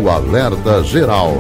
o Alerta Geral.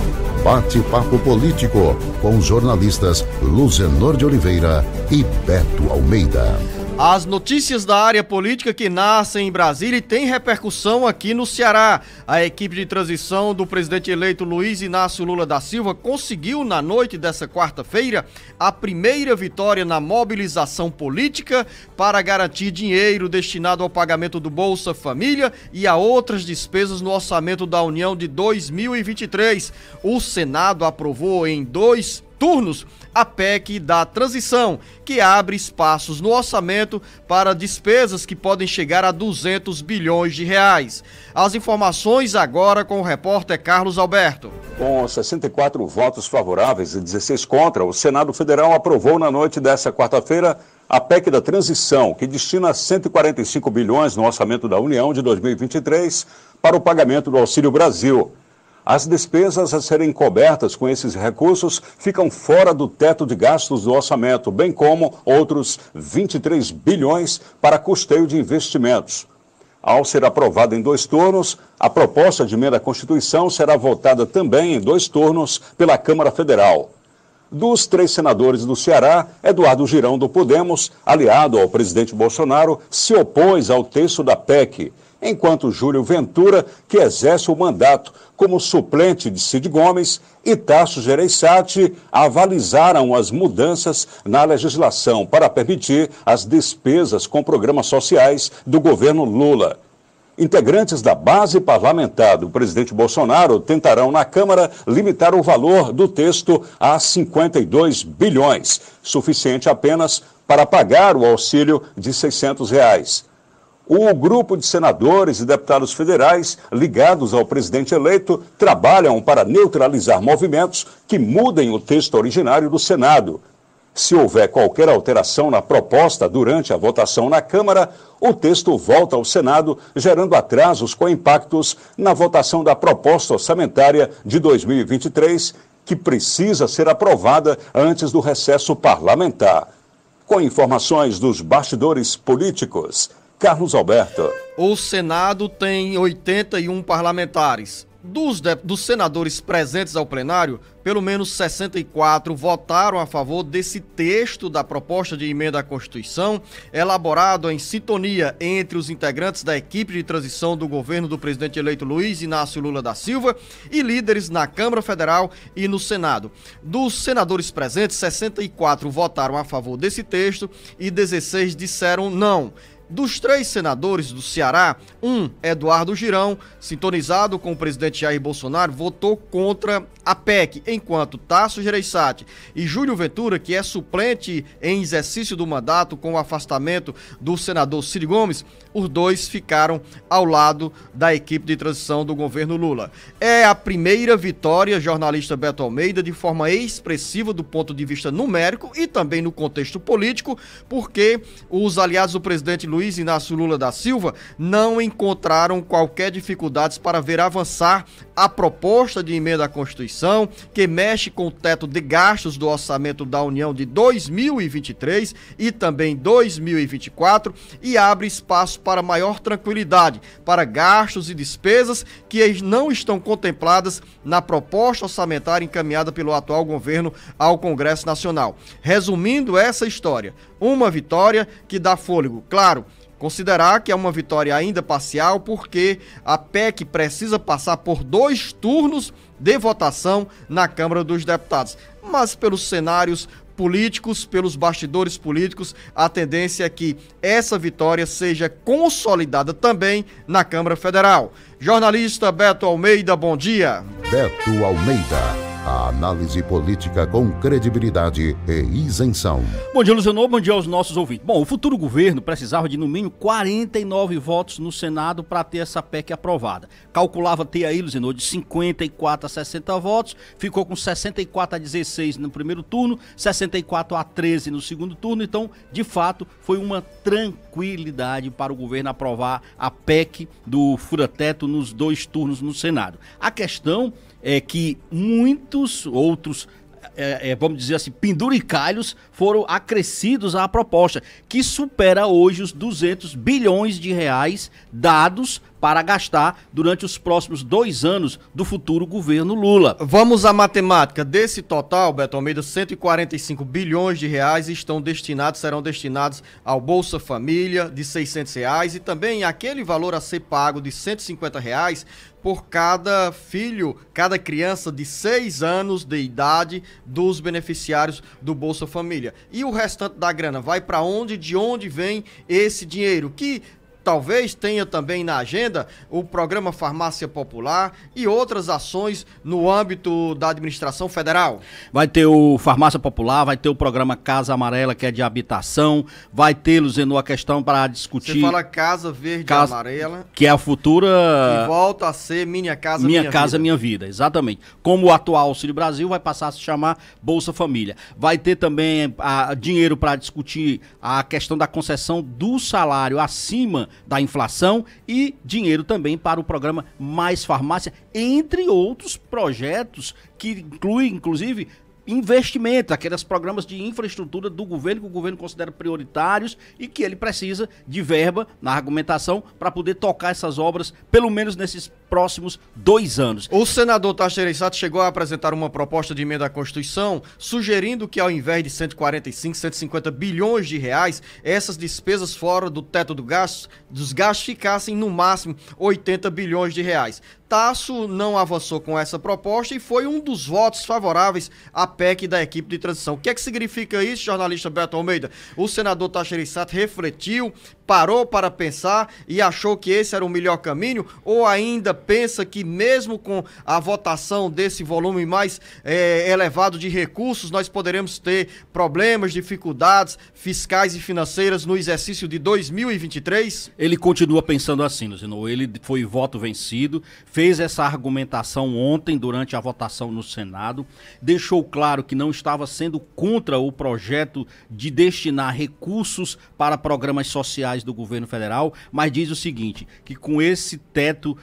Bate-papo político com os jornalistas Luzenor de Oliveira e Beto Almeida. As notícias da área política que nascem em Brasília e têm repercussão aqui no Ceará. A equipe de transição do presidente eleito Luiz Inácio Lula da Silva conseguiu, na noite dessa quarta-feira, a primeira vitória na mobilização política para garantir dinheiro destinado ao pagamento do Bolsa Família e a outras despesas no orçamento da União de 2023. O Senado aprovou em 2 turnos a PEC da transição, que abre espaços no orçamento para despesas que podem chegar a 200 bilhões de reais. As informações agora com o repórter Carlos Alberto. Com 64 votos favoráveis e 16 contra, o Senado Federal aprovou na noite dessa quarta-feira a PEC da transição, que destina 145 bilhões no orçamento da União de 2023 para o pagamento do Auxílio Brasil. As despesas a serem cobertas com esses recursos ficam fora do teto de gastos do orçamento, bem como outros 23 bilhões para custeio de investimentos. Ao ser aprovada em 2 turnos, a proposta de emenda à Constituição será votada também em 2 turnos pela Câmara Federal. Dos 3 senadores do Ceará, Eduardo Girão, do Podemos, aliado ao presidente Bolsonaro, se opôs ao texto da PEC, enquanto Júlio Ventura, que exerce o mandato como suplente de Cid Gomes, e Tasso Gereissati avalizaram as mudanças na legislação para permitir as despesas com programas sociais do governo Lula. Integrantes da base parlamentar do presidente Bolsonaro tentarão na Câmara limitar o valor do texto a 52 bilhões, suficiente apenas para pagar o auxílio de R$ 600. O grupo de senadores e deputados federais ligados ao presidente eleito trabalham para neutralizar movimentos que mudem o texto originário do Senado. Se houver qualquer alteração na proposta durante a votação na Câmara, o texto volta ao Senado, gerando atrasos com impactos na votação da proposta orçamentária de 2023, que precisa ser aprovada antes do recesso parlamentar. Com informações dos bastidores políticos, Carlos Alberto. O Senado tem 81 parlamentares. Dos senadores presentes ao plenário, pelo menos 64 votaram a favor desse texto da proposta de emenda à Constituição, elaborado em sintonia entre os integrantes da equipe de transição do governo do presidente eleito Luiz Inácio Lula da Silva e líderes na Câmara Federal e no Senado. Dos senadores presentes, 64 votaram a favor desse texto e 16 disseram não. Dos 3 senadores do Ceará, Eduardo Girão, sintonizado com o presidente Jair Bolsonaro, votou contra a PEC, enquanto Tasso Gereissati e Júlio Ventura, que é suplente em exercício do mandato com o afastamento do senador Cid Gomes, os 2 ficaram ao lado da equipe de transição do governo Lula. É a primeira vitória, jornalista Beto Almeida, de forma expressiva do ponto de vista numérico e também no contexto político, porque os aliados do presidente Luiz Inácio Lula da Silva não encontraram qualquer dificuldade para ver avançar a proposta de emenda à Constituição, que mexe com o teto de gastos do orçamento da União de 2023 e também 2024 e abre espaço para maior tranquilidade para gastos e despesas que não estão contempladas na proposta orçamentária encaminhada pelo atual governo ao Congresso Nacional. Resumindo essa história, uma vitória que dá fôlego, claro, considerar que é uma vitória ainda parcial, porque a PEC precisa passar por 2 turnos de votação na Câmara dos Deputados. Mas pelos cenários políticos, pelos bastidores políticos, a tendência é que essa vitória seja consolidada também na Câmara Federal. Jornalista Beto Almeida, bom dia. Beto Almeida. A análise política com credibilidade e isenção. Bom dia, Luciano. Bom dia aos nossos ouvintes. Bom, o futuro governo precisava de no mínimo 49 votos no Senado para ter essa PEC aprovada. Calculava ter aí, Luciano, de 54 a 60 votos, ficou com 64 a 16 no primeiro turno, 64 a 13 no segundo turno. Então, de fato, foi uma tranquilidade para o governo aprovar a PEC do fura-teto nos 2 turnos no Senado. A questão é que muitos outros, vamos dizer assim, penduricalhos foram acrescidos à proposta, que supera hoje os 200 bilhões de reais dados para gastar durante os próximos 2 anos do futuro governo Lula. Vamos à matemática. Desse total, Beto Almeida, 145 bilhões de reais serão destinados ao Bolsa Família de R$600 e também aquele valor a ser pago de R$150 por cada filho, cada criança de 6 anos de idade dos beneficiários do Bolsa Família. E o restante da grana vai para onde? De onde vem esse dinheiro? Que talvez tenha também na agenda o programa Farmácia Popular e outras ações no âmbito da administração federal. Vai ter o Farmácia Popular, vai ter o programa Casa Amarela, que é de habitação, vai ter, Luzenor, a questão para discutir... Você fala Casa Verde e Amarela... Que é a futura... Que volta a ser Minha Casa, Minha Vida, exatamente. Como o atual Auxílio Brasil vai passar a se chamar Bolsa Família. Vai ter também dinheiro para discutir a questão da concessão do salário acima da inflação e dinheiro também para o programa Mais Farmácia, entre outros projetos que incluem, inclusive, investimento, aqueles programas de infraestrutura do governo que o governo considera prioritários e que ele precisa de verba na argumentação para poder tocar essas obras, pelo menos nesses próximos 2 anos. O senador Tasso Gereissati chegou a apresentar uma proposta de emenda à Constituição, sugerindo que ao invés de 145, 150 bilhões de reais, essas despesas fora do teto dos gastos ficassem no máximo 80 bilhões de reais. Tasso não avançou com essa proposta e foi um dos votos favoráveis à PEC da equipe de transição. O que é que significa isso, jornalista Beto Almeida? O senador Tasso Gereissati refletiu, parou para pensar e achou que esse era o melhor caminho, ou ainda pensa que mesmo com a votação desse volume mais elevado de recursos, nós poderemos ter problemas, dificuldades fiscais e financeiras no exercício de 2023? Ele continua pensando assim, Luciano. Ele foi voto vencido, fez essa argumentação ontem durante a votação no Senado, deixou claro que não estava sendo contra o projeto de destinar recursos para programas sociais do governo federal, mas diz o seguinte, que com esse teto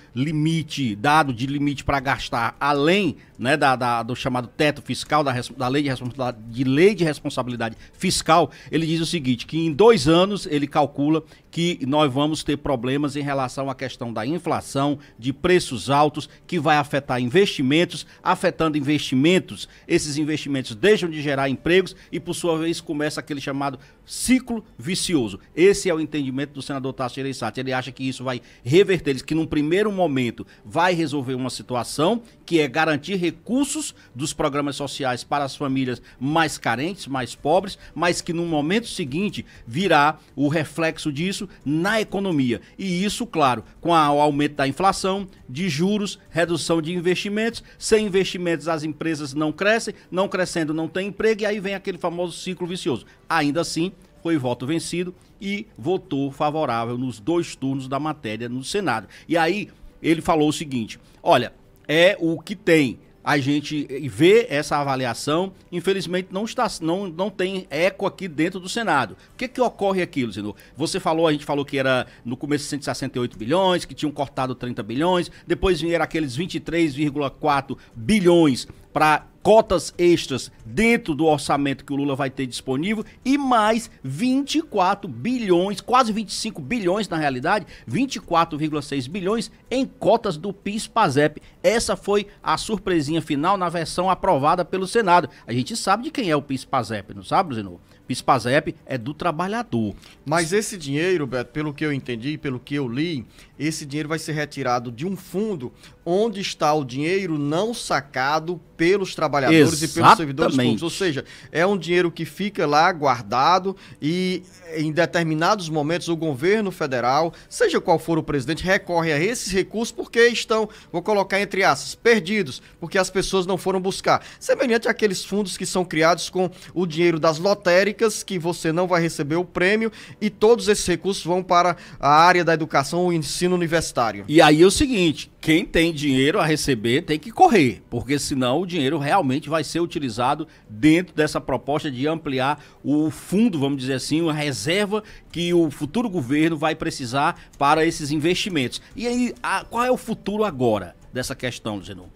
dado de limite para gastar além, né, do chamado teto fiscal, da lei de responsabilidade fiscal, ele diz o seguinte, que em 2 anos ele calcula que nós vamos ter problemas em relação à questão da inflação, de preços altos, que vai afetar investimentos, afetando investimentos, esses investimentos deixam de gerar empregos e por sua vez começa aquele chamado ciclo vicioso. Esse é o entendimento do senador Tasso Gereissati. Ele acha que isso vai reverter, que num primeiro momento vai resolver uma situação que é garantir recursos dos programas sociais para as famílias mais carentes, mais pobres, mas que no momento seguinte virá o reflexo disso na economia. E isso, claro, com o aumento da inflação, de juros, redução de investimentos. Sem investimentos as empresas não crescem, não crescendo não tem emprego e aí vem aquele famoso ciclo vicioso. Ainda assim, foi voto vencido e votou favorável nos 2 turnos da matéria no Senado. E aí ele falou o seguinte, olha, é o que tem. A gente vê essa avaliação, infelizmente não tem eco aqui dentro do Senado. O que ocorre aqui, Luciano? A gente falou que era no começo 168 bilhões, que tinham cortado 30 bilhões, depois vieram aqueles 23,4 bilhões para cotas extras dentro do orçamento que o Lula vai ter disponível e mais 24 bilhões, quase 25 bilhões na realidade, 24,6 bilhões em cotas do PIS/PASEP. Essa foi a surpresinha final na versão aprovada pelo Senado. A gente sabe de quem é o PIS/PASEP, não sabe, Zenô? PIS/PASEP é do trabalhador. Mas esse dinheiro, Beto, pelo que eu entendi, pelo que eu li, esse dinheiro vai ser retirado de um fundo onde está o dinheiro não sacado pelos trabalhadores e pelos servidores públicos. Ou seja, é um dinheiro que fica lá guardado e em determinados momentos o governo federal, seja qual for o presidente, recorre a esses recursos porque estão, vou colocar entre aspas, perdidos, porque as pessoas não foram buscar. Semelhante àqueles fundos que são criados com o dinheiro das lotéricas, que você não vai receber o prêmio e todos esses recursos vão para a área da educação, o ensino universitário. E aí é o seguinte, quem tem dinheiro a receber tem que correr, porque senão o dinheiro realmente vai ser utilizado dentro dessa proposta de ampliar o fundo, vamos dizer assim, uma reserva que o futuro governo vai precisar para esses investimentos. E aí, qual é o futuro agora dessa questão, Zenon?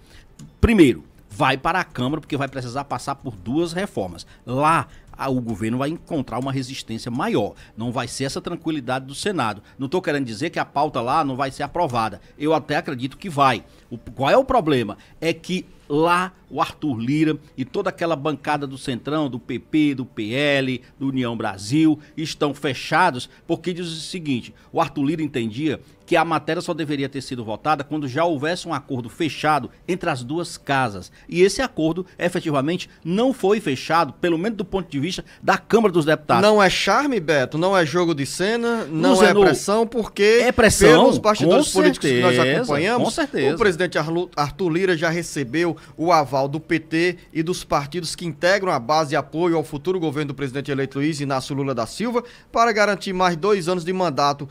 Primeiro, vai para a Câmara, porque vai precisar passar por 2 reformas. Lá, o governo vai encontrar uma resistência maior. Não vai ser essa tranquilidade do Senado. Não estou querendo dizer que a pauta lá não vai ser aprovada. Eu até acredito que vai. Qual é o problema? É que lá o Arthur Lira e toda aquela bancada do Centrão, do PP, do PL, do União Brasil, estão fechados porque diz o seguinte: o Arthur Lira entendia que a matéria só deveria ter sido votada quando já houvesse um acordo fechado entre as duas casas. E esse acordo, efetivamente, não foi fechado, pelo menos do ponto de vista da Câmara dos Deputados. Não é charme, Beto, não é jogo de cena, não Luciano, é pressão, porque é pressão, pelos bastidores políticos que nós acompanhamos, com certeza. O presidente Arthur Lira já recebeu o aval do PT e dos partidos que integram a base de apoio ao futuro governo do presidente eleito Luiz Inácio Lula da Silva para garantir mais 2 anos de mandato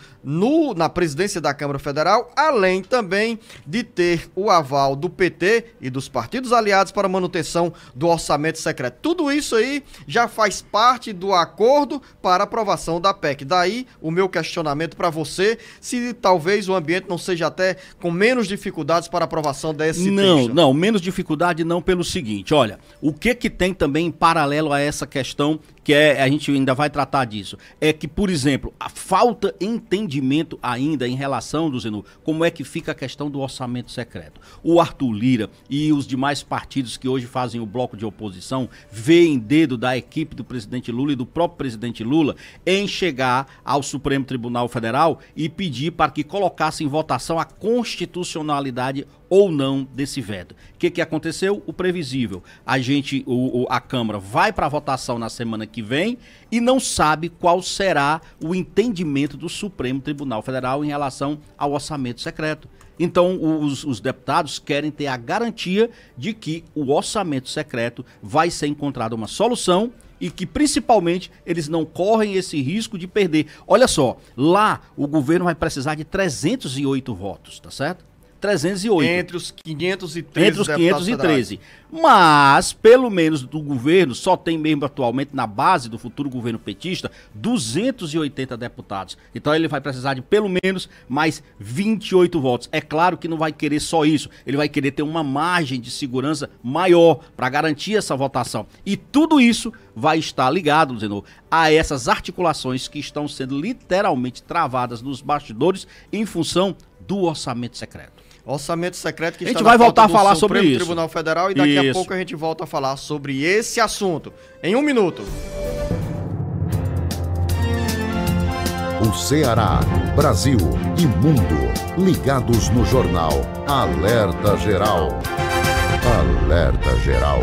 na presidência da Câmara Federal, além também de ter o aval do PT e dos partidos aliados para a manutenção do orçamento secreto. Tudo isso aí já faz parte do acordo para aprovação da PEC. Daí o meu questionamento para você, se talvez o ambiente não seja até com menos dificuldades para a aprovação desse texto. Não, menos dificuldade não, pelo seguinte, olha, o que tem também em paralelo a essa questão, que a gente ainda vai tratar disso, é que, por exemplo, a falta de entendimento ainda em relação, Zenu, como é que fica a questão do orçamento secreto. O Arthur Lira e os demais partidos que hoje fazem o bloco de oposição veem dedo da equipe do presidente Lula e do próprio presidente Lula em chegar ao Supremo Tribunal Federal e pedir para que colocasse em votação a constitucionalidade ou não desse veto. O que aconteceu? O previsível. A Câmara vai para a votação na semana que vem e não sabe qual será o entendimento do Supremo Tribunal Federal em relação ao orçamento secreto. Então, os deputados querem ter a garantia de que o orçamento secreto vai ser encontrada uma solução e que, principalmente, eles não correm esse risco de perder. Olha só, lá o governo vai precisar de 308 votos, tá certo? 308. Entre os 513. Entre os 513. Mas, pelo menos do governo, só tem mesmo atualmente na base do futuro governo petista 280 deputados. Então ele vai precisar de pelo menos mais 28 votos. É claro que não vai querer só isso. Ele vai querer ter uma margem de segurança maior para garantir essa votação. E tudo isso vai estar ligado, Luciano, a essas articulações que estão sendo literalmente travadas nos bastidores em função do orçamento secreto. Orçamento secreto que está a gente vai voltar a falar sobre isso. Tribunal Federal e daqui a pouco a gente volta a falar sobre esse assunto. Em 1 minuto. O Ceará, Brasil e mundo ligados no jornal Alerta Geral. Alerta Geral.